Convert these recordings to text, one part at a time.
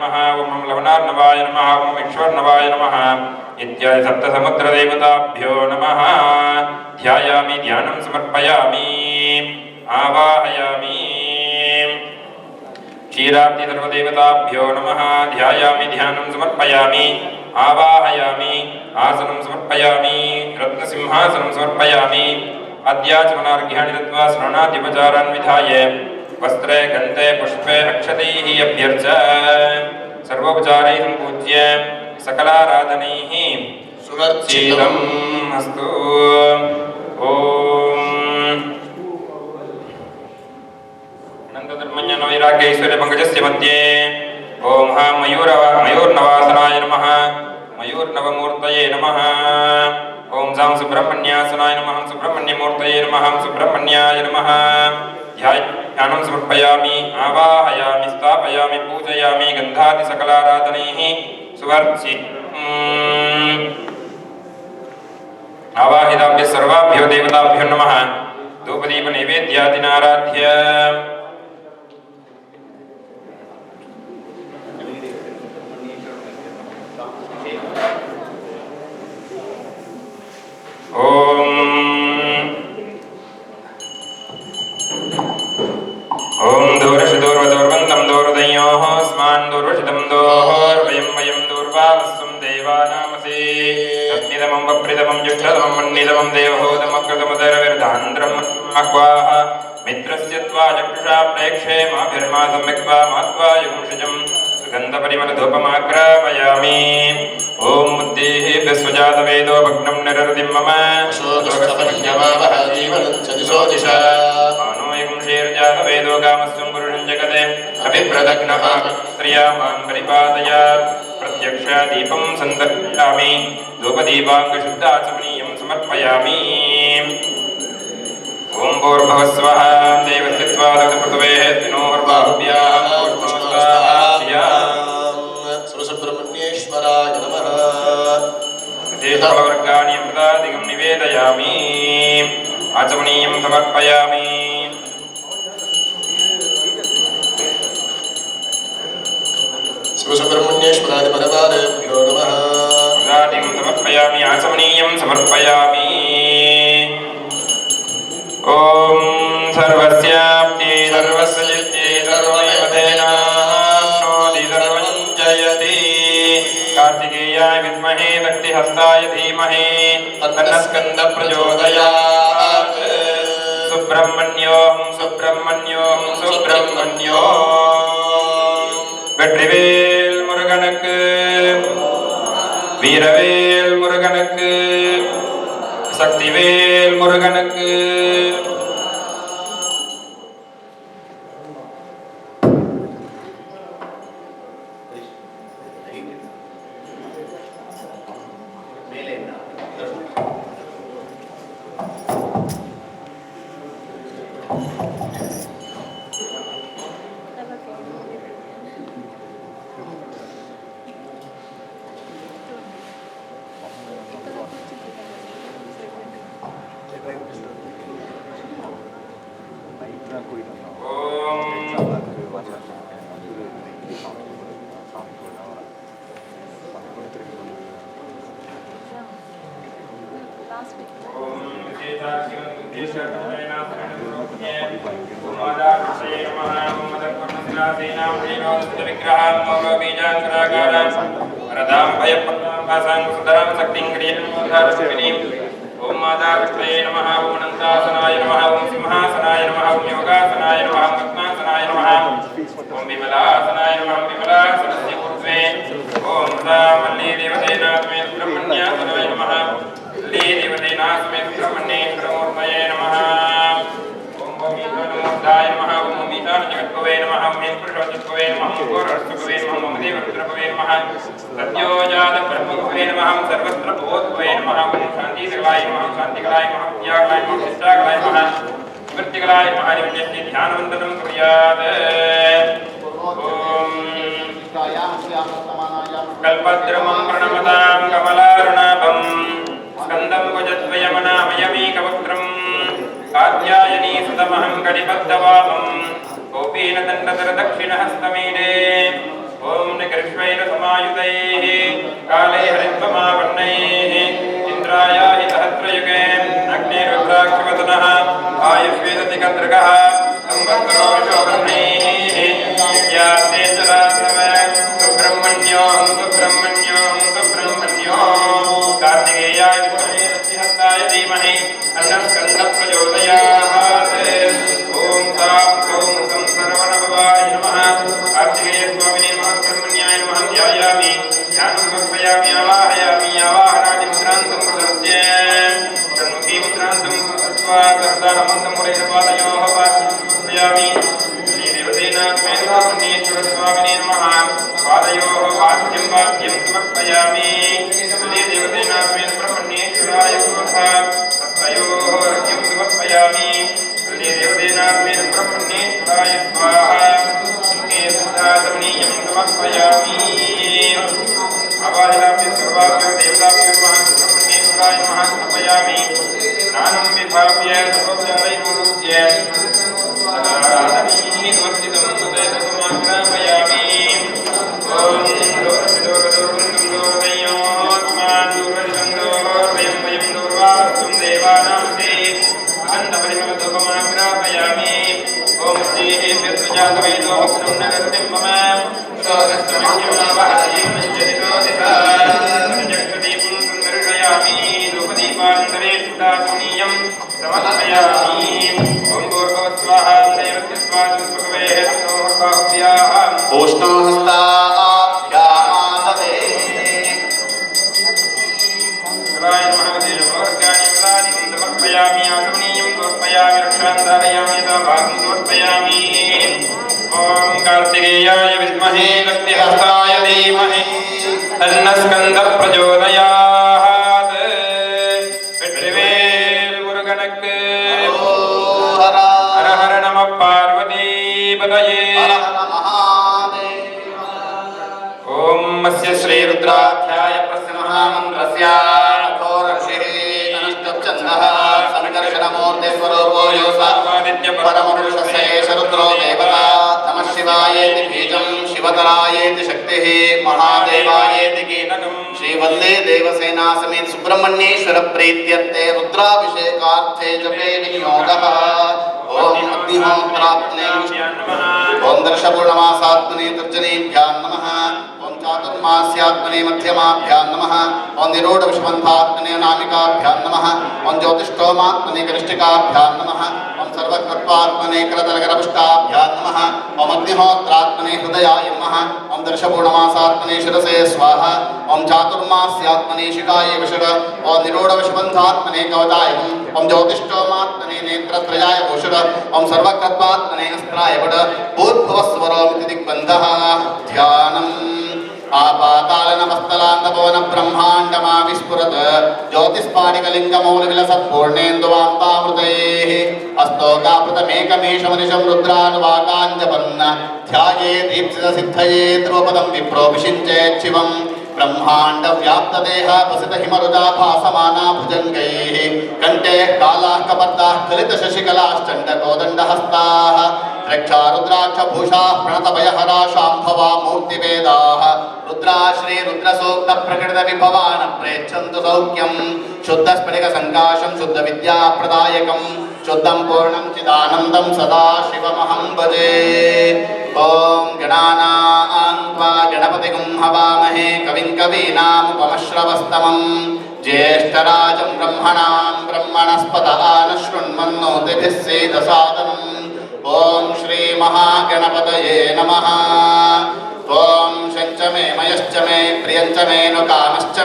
ओम लवणार्णवाय नमः ओम ईश्वरनवाय नमः इत्यादि सप्तसमुद्रदेवताभ्यो नमः। ध्यायामि ध्यानं समर्पयामि आवाहयामि। क्षीराब्धि सर्वदेवताभ्यो नमः। ध्यायामि ध्यानं समर्पयामि आवाहयामि। आसनं समर्पयामि रत्नसिंहासनं समर्पयामि। अद्याचमनार्घ्याणि दत्त्वा स्नानाद्युपचारान् विधाय वस्त्रे गन्धे पुष्पे अक्षतैः अभ्यर्च सर्वोपचारैः सम्पूज्य सकलाराधनैः सुवर्चितम् अस्तु। ओम अनन्तधर्मज्ञानवैराग्यैश्वर्यपङ्कजस्य मध्ये ओम मयूर्नवासनाय नमः। मयूर्नवमूर्तये नमः। ओम सां सुब्रह्मण्यासनाय नमः। सुब्रह्मण्यमूर्तये नमः। सुब्रह्मण्याय नमः। ध्यानं समर्पयामि आवाहयामि स्थापयामि पूजयामि गन्धादि सकलाराधनैः सुवर्चितम्। आवाहिताभ्यः सर्वाभ्यो देवताभ्यो नमः। धूपदीप नैवेद्यादिनाराध्य ओम दूरशदूर्वदूर्वन्तं दूरदयोः स्मान् दूरशितं दोर्वयं वयं दूर्वावस्वं देवानामसि तस्मिदमं वप्रिदमं जुष्टदमं मन्निदमं देवहूतमकृतमुदरविर्धान्द्रम् आह्वाः मित्रस्य त्वा चक्षुषा प्रेक्षे माभिर्मा सम्यक्त्वा मात्वा युगुंषजं सुगन्धपरिमलधूपमाग्रापयामि। ओम बुद्धिः विश्वजातवेदो भग्नं निरृतिं मम वेदो कामस्वं पुरुषं जगते अभिप्रदग्नः स्त्रिया मां परिपादय। प्रत्यक्ष दीपं सन्दर्शयामि धूपदीपाङ्गशुद्धाचमनीयं समर्पयामि। ओम भूर्भुवस्वः देवस्य त्वा पृथ्वेः तिनोर्बाहुभ्याः सुब्रह्मण्येश्वराय नमः। देशफलवर्गाणि अमृतादिकं निवेदयामि आचमनीयं समर्पयामि। सुब्रह्मण्येश्वराय परमादेभ्यो नमः। अमृतादिकं समर्पयामि आचमनीयं समर्पयामि। ओम सर्वस्याप्ति सर्वस्य जित्ते सर्वमेव तेनाप्नोति सर्वं जयति। कार्तिकेयाय विद्महे दक्षिहस्ताय धीमहि तन्नः स्कन्दः प्रचोदयात्। सुब्रह्मण्यों सुब्रह्मण्यों सुब्रह्मण्यों வெற்றிவேல் முருகனுக்கு வீரவேல் முருகனுக்கு சக்திவேல் முருகனுக்கு. ओम माता विष्णुये नमः। ओम अनंतासनाय नमः। ओम सिंहासनाय नमः। ओम योगासनाय नमः। ओम पद्मासनाय नमः। ओम विमलासनाय नमः। ओम विमलासनस्य ऊर्ध्वे ओम मल्ली देवतेना समेत ब्रह्मण्यासनाय नमः। मल्ली देवतेना समेत ब्रह्मण्येश्वरमूर्तये नमः। ओम भूमिकानमूर्ताय नमः। ओम भूमिकानजगद्भवे नमः। ओम पुरुषोत्तमभवे नमः। ओम घोरहस्तभवे नमः। ओम देवरुद्रभवे नमः। सत्योजात ब्रह्मभवे नमः। ओम सर्वत्र भूतभवे नमः। ओम शान्तिकलाय नमः। शान्तिकलाय नमः। त्यागलाय नमः। शिष्टाकलाय नमः। निवृत्तिकलाय नमः। निवृत्तिं ध्यानवन्दनं कुर्यात्। ओम कल्पद्रुमं प्रणमतां कमलारुणाभं स्कन्दं भुजद्वयमनामयमेकवक्त्रं कात्यायनी सुतमहं कटिबद्धवामं गोपीनदण्डधरदक्षिणहस्तमीडे ओम निकृष्वैर समायुतैः काले हरित्वमापन्नैः इंद्राय हितहत्रयुगे अग्निरुद्राक्षवदनः आयुष्वेदतिकद्रगः संवत्सरो शोभनैः यासेचराश्रमे सुब्रह्मण्योऽहं सुब्रह्मण्योऽहं सुब्रह्मण्योऽहं कार्तिकेयाय विद्महे रथिहस्ताय धीमहि अन्नस्कन्दप्रचोदयात् ॐ सां सौं सं सर्वणभवाय नमः कार्तिकेयस्वामिने नमः ब्रह्मण्याय नमः ध्यायामि ध्यानं समर्पयामि आवाहयामि आवाहनादिमुद्रान्तं प्रदर्श्य षण्मुखी मुद्रान्तं कृत्वा सर्वदानमन्तमुरेणपादयोः पादयामि श्रीदेवतेनात्मेन ब्रह्मण्येश्वरस्वामिने नमः पादयोः पाद्यं वाद्यं समर्पयामि श्रीदेवतेनात्मेन ब्रह्मण्येश्वराय नमः हस्तयोः अर्घ्यं समर्पयामि श्रीदेवतेनात्मेन ब्रह्मण्येश्वराय स्वाहा केशधातमनीयं समर्पयामि आवाहयामि सर्वाभ्यो देवताभ्यो नमः ब्रह्मण्येश्वराय नमः समर्पयामि स्नानं विभाव्य सर्वोपचारैर्पूज्य सदानमीवर्तितं तदेकमाग्रापयामि ॐ दूरदयोस्मान् दूर्वास्तुं देवानां ते गन्धपरिमलधूपमाग्रापयामि ॐ श्रीभ्यस्तुजातवेदो वक्त्रं नगर्तिं मम सुन्दर्शयामि धूपदीपान्तरे शुद्धात्मनीयं समर्पयामि ॐ भूर्भुवस्वाहा उष्णहस्ताभ्यामाददे शिवाय नमः देववर्गाणि पदानि समर्पयामि आसमनीयं समर्पयामि रक्षान्धारयामि यथा भागं समर्पयामि ॐ कार्तिकेयाय विद्महे शक्तिहस्ताय धीमहि तन्नस्कन्दप्रचोदयात् வெற்றிவேல் முருகனுக்கு हर ஹர ஹர நம பார்வதீபதயே ஓம் அஸ்ய ஸ்ரீ ருத்ராத்யாய பிரசன்னமந்திரஸ்ய घोरर्षिः अनष्टच्छन्दः सङ्कर्षणमूर्तिस्वरूपो योऽसादित्य परमपुरुषस्य शरुद्रो देवता नमः शिवायेति बीजं शिवतरायेति शक्तिः महादेवायेति कीलकं श्रीवल्ले देवसेना समेत सुब्रह्मण्येश्वर प्रीत्यर्थे रुद्राभिषेकार्थे जपे विनियोगः ओम अग्निहोत्रात्मने ओम दर्शपूर्णमासात्मने तर्जनेभ्यां नमः ओम चातुर्मास्यात्मने मध्यमाभ्यां नमः ओम निरोढविषबन्धात्मने नामिकाभ्यां नमः ओम ज्योतिष्ठोमात्मने कनिष्ठिकाभ्यां नमः ओम सर्वकृत्वात्मने करतलकरपुष्टाभ्यां नमः ओम अग्निहोत्रात्मने हृदयाय नमः ओम दर्शपूर्णमासात्मने शिरसे स्वाहा ओम चातुर्मास्यात्मने शिखाय विषद ओम निरोढविषबन्धात्मने कवचाय ओम ज्योतिष्ठोमात्मने नेत्रत्रयाय भूषद ओम सर्वकृत्वात्मने अस्त्राय वड भूर्भुवस्वरोमिति दिग्बन्धः ध्यानम् आपातालनमस्तलान्तपवन ब्रह्माण्डमा विस्फुरत् ज्योतिस्फाटिकलिङ्गमौलिविलसत्पूर्णेन्दुवान्तामृतैः अस्तोकापृतमेकमेषमनिशं रुद्रानुवाकाञ्जपन् ध्यायेत् दीप्सितसिद्धये ध्रुवपदं विप्रोभिषिञ्चेत् शिवम् ब्रह्मांड व्याप्त देह पसित हिमरुजा भासमाना भुजंगैः कंठे कालाः कपर्दाः कलित शशिकलाश्चण्ड कोदण्डहस्ताः रक्षा रुद्राक्ष भूषाः प्रणतभयहरा शाम्भवा मूर्तिवेदाः रुद्रा श्री रुद्रसूक्त प्रकृत विभवान् प्रेच्छन्तु सौख्यं शुद्ध स्फटिक संकाशं शुद्ध विद्या प्रदायकं शुद्धं पूर्णं चिदानन्दं सदा शिवमहं भजे ओम गणानां त्वा गणपतिगुं हवामहे कविं कवीनामुपमश्रवस्तमं ज्येष्ठराजं ब्रह्मणां ब्रह्मणस्पत आनशृण्वन्नोतिभिः सेदसादनम् ओम श्री महागणपतये नमः ओम शञ्च मे मयश्च मे प्रियञ्च मे नु कामश्च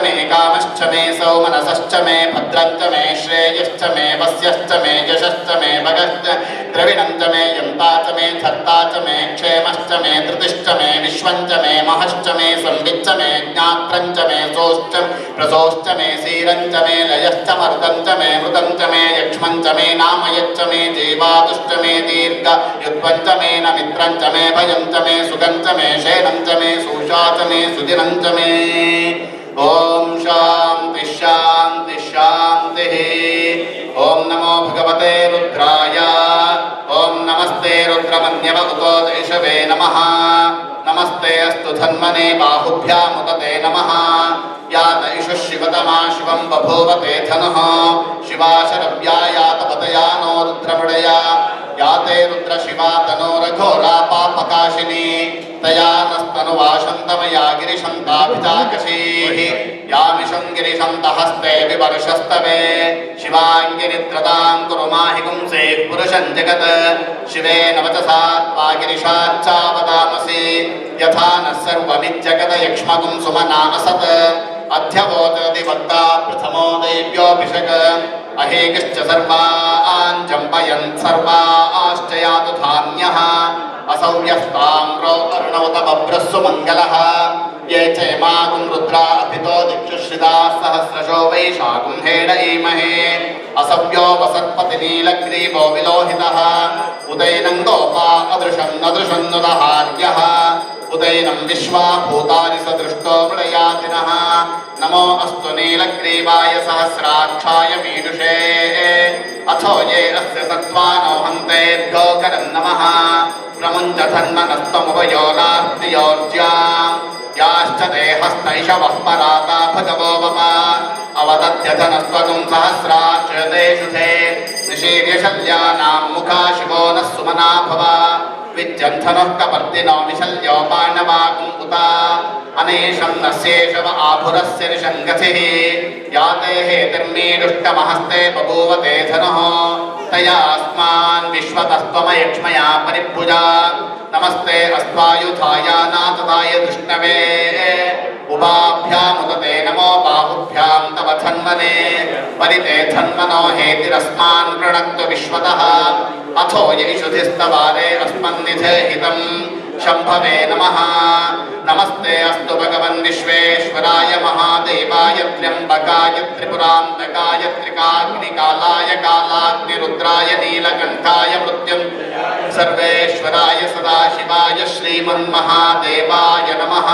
मे सौमनसश्च मे भद्रञ्च मे श्रेयश्च मे वस्यश्च मे यशश्च मे भगश्च द्रविणञ्च मे यन्ता च मे धर्ता च मे क्षेमश्च मे धृतिश्च मे विश्वञ्च मे महश्च मे संविच्च मे ज्ञात्रञ्च मे सोश्च प्रसोश्च मे सीरञ्च मे लयश्च मर्दञ्च मे मृतञ्च मे यक्ष्मञ्च मे नामयच्च मे जीवातुश्च मे दीर्घ युत्वञ्च मे न मित्रञ्च मे भयञ्च मे सुगञ्च मे शेनञ्च मे सूषा च मे सुदिनञ्च मे ओम शांति शांति शांति ओम नमो भगवते रुद्राय ओम नमस्ते रुद्रमन्यव उतोदेशवे नमः नमस्ते अस्तु धन्मने बाहुभ्यामुदते नमः या दैषु शिवतमा शिवं बभूवते धनुः शिवा शरव्या या तपतया नो रुद्रपडया या ते रुद्रशिवा तनोरघोरा पापकाशिनी तया नस्तनुवाशन्तमया गिरिशन्ताभिताकशीः या मिशं गिरिशन्तहस्ते विवर्षस्तवे शिवाङ्गिरित्रतां कुरु माहि पुंसेः पुरुषं जगत् शिवेन वचसा त्वा गिरिशाच्चावदामसि यथा नः सर्वमिज्जगत यक्ष्मगुं सुमना असत् अध्यवोचति वक्ता प्रथमो दैव्योऽभिषक् अहेकश्च सर्वान् जम्पयन् सर्वाश्च यातु धान्यः असौ यस्ताम्रो अर्णवतमभ्रस्सु मङ्गलः ये चैमागुं रुद्रा अभितो दिक्षुश्रिताः सहस्रशो वैशाखुं हेडयीमहे असव्यो वसत्पतिनीलग्रीवो विलोहितः उदैनं गोपा अदृशं नुदहार्यः उदैनं विश्वा भूतानि सदृष्टो मृळयातिनः नमो अस्तु नीलग्रीवाय सहस्राक्षाय मीडुषे अथो ये अस्य सत्त्वानो हन्तेभ्यो करं नमः प्रमुञ्चधन्मनस्तमुपयोनार्तियोर्ज्या याश्च ते हस्तैषवः पराता भगवो वम अवदध्यधनस्त्वगुं सहस्राक्षतेषु ते निशीर्यशल्यानां मुखा शिवो नः सुमना भव विज्जन्धनुः कपर्दिनो विशल्यो पाण्डवाकुं उता अनेशं नस्येषव आभुरस्य निषङ्गतिः या ते हेतिर्मीडुष्टमहस्ते बभूवते धनुः तया अस्मान् विश्वतस्त्वमयक्ष्मया परिभुजा नमस्ते अस्त्वायुधाय नाथदाय धृष्णवे उभाभ्यामुदते नमो बाहुभ्यां तव धन्वने परिते धन्वनो हेतिरस्मान् प्रणक्तु विश्वतः अथो यैषुधिस्तवारे अस्मन्निधेहितं शम्भवे नमः नमस्ते अस्तु भगवन् विश्वेश्वराय महादेवाय त्र्यम्बकाय त्रिपुरान्तकाय त्रिकाग्निकालाय कालाग्निरुद्राय नीलकण्ठाय मृत्युं सर्वेश्वराय सदाशिवाय श्रीमन्महादेवाय नमः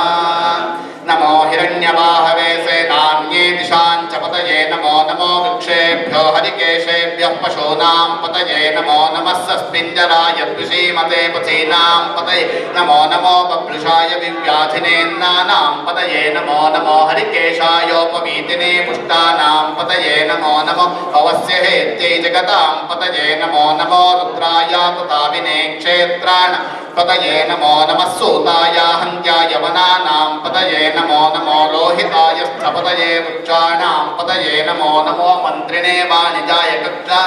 नमो हिरण्यवाहवे सेनान्ये दिशां च पतये नमो नमो वृक्षेभ्यो हरिकेशेभ्यः पशूनां पतये नमो नमः सस्मिञ्जराय द्विषीमते पथीनां पतये नमो नमो बभ्रुषाय विव्याधिनेन्नानां पतये नमो नमो हरिकेशायोपवीतिने पुष्टानां पतये नमो नमो भवस्य हेत्यै जगतां पतये नमो नमो रुद्राय तथाविने क्षेत्रान् पतये नमो नमः सूताय हन्त्याय वनानां पतये नमो नमो लोहिताय स्थपतये वृक्षाणां पतये नमो नमो मन्त्रिणे वाणिजाय कक्षा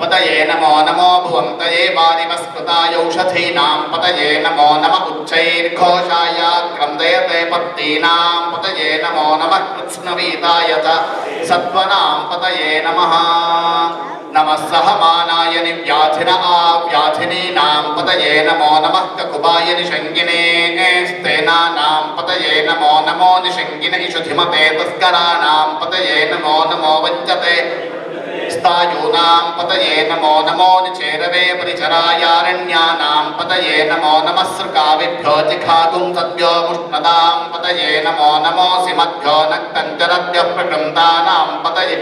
पतये नमो नमो भुवन्तये वारिवस्कृताय औषधीनां पतये नमो नमः उच्चैर्घोषाय क्रन्दयते पत्तीनां पतये नमो नमः कृत्स्नवीताय च सत्त्वनां पतये नमः नमः सहमानाय निव्याधिन आव्याधिनीनां पतये नमो नमः ककुबाय निषङ्गिने स्तेनानां पतये नमो नमो निषङ्गिन इषुधिमते तस्कराणां पतये नमो नमो वञ्चते स्थायूनां पतये नमो नमो निचेरवे परिचरायारण्यानां पतये नमो नमः सृकाविभ्यो जिघागुं सद्यो मुष्णदां पतये नमो नमो सिमभ्यो नक्तञ्चरभ्यः प्रकृन्तानां पतये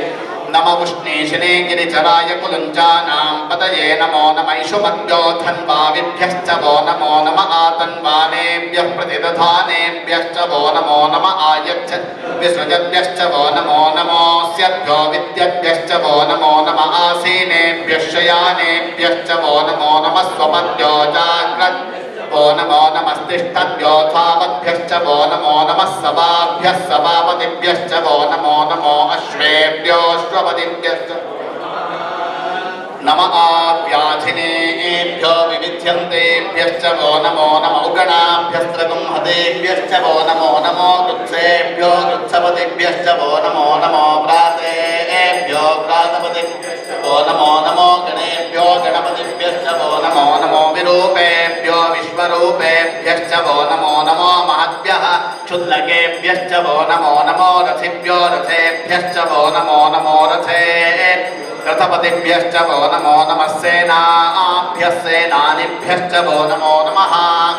नम उष्णीशिने गिरिचराय कुलुञ्चानां पतये नमो नमः इषुमद्यो धन्वाविभ्यश्च वो नमो नम आतन्वानेभ्यः प्रतिदधानेभ्यश्च वो नमो नम आयच्छ विसृजभ्यश्च वो नमो नमोऽस्यभ्यो विद्यभ्यश्च वो नमो नम आसीनेभ्यः शयानेभ्यश्च वो नमो नमः स्वपद्यो जाग्रत् वो नमो नमस्तिष्ठद्योथावद्भ्यश्च वो नमो नमः सभाभ्यः सभापतिभ्यश्च वो नमो नमो अश्वेभ्योऽश्वपतिभ्यश्च नम आव्याधिनेभ्यो विविध्यन्तेभ्यश्च वो नमो नम उगणाभ्यस्त्रगुंहतेभ्यश्च वो नमो नमो कृत्सेभ्यो कृत्सपतिभ्यश्च वो नमो नमो व्रातेभ्यो व्रातपतिभ्यश्च वो नमो नमो गणेभ्यो गणपतिभ्यश्च वो नमो नमो विरूपेभ्यो विश्वरूपेभ्यश्च वो नमो नमो महद्भ्यः क्षुल्लकेभ्यश्च वो नमो नमो रथिभ्यो रथेभ्यश्च वो नमो नमो रथे रथपतिभ्यश्च वो नमो नमः सेनाभ्यः सेनानिभ्यश्च वो नमो नमः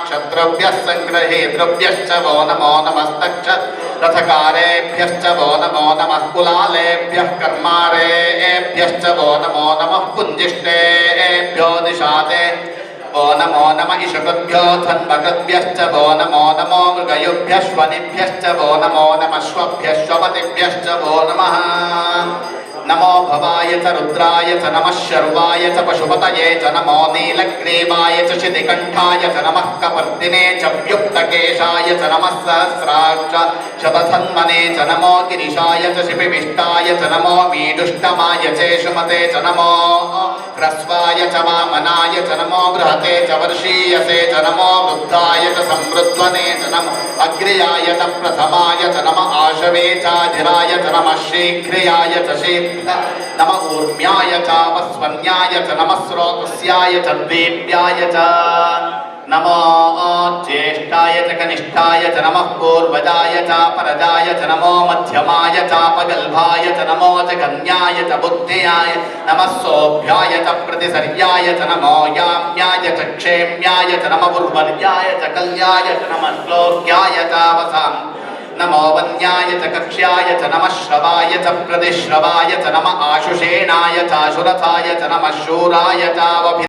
क्षत्रभ्यः सङ्ग्रहेतृभ्यश्च वो नमो नमस्तक्ष रथकारेभ्यश्च वो नमो नमः कुलालेभ्यः कर्मारेभ्यश्च वो नमो नमः पुञ्जिष्टेभ्यो निषादे वो नमो नम इषुभ्यो धन्वकृभ्यश्च वो नमो नमो मृगयुभ्यश्वनिभ्यश्च वो नमो नमश्वभ्यश्वपतिभ्यश्च वो नमः नमो भवाय च रुद्राय च नमः शर्वाय च पशुपतये च नमो नीलग्रीवाय च शितिकण्ठाय च नमः कपर्दिने च व्युक्तकेशाय च नमः सहस्राक्ष शतधन्वने च नमो गिरिशाय च शिपिविष्टाय च नमो मीडुष्टमाय चेषुमते च नमो ह्रस्वाय च वामनाय च नमो बृहते च वर्षीयसे च नमो वृद्धाय च संवृध्वने च नमो अग्र्याय च प्रथमाय च नमः आशवे चाधिराय च नमः शीघ्रियाय च नमः ऊर्म्याय च वस्वन्याय च नमः स्रोतस्याय च द्वीप्याय च नमो ज्येष्ठाय च कनिष्ठाय च नमः पूर्वजाय च परजाय च नमो मध्यमाय च पगल्भाय च नमो च कन्याय च बुद्ध्याय नमः सोभ्याय च प्रतिसर्याय च नमो याम्याय च क्षेम्याय च नमः उर्वर्याय च कल्याय च नमः श्लोक्याय च वसाम् नमो वन्याय च कक्ष्याय च नमः श्रवाय च प्रतिश्रवाय च नमः आशुषेणाय च आशुरथाय च नमः शूराय च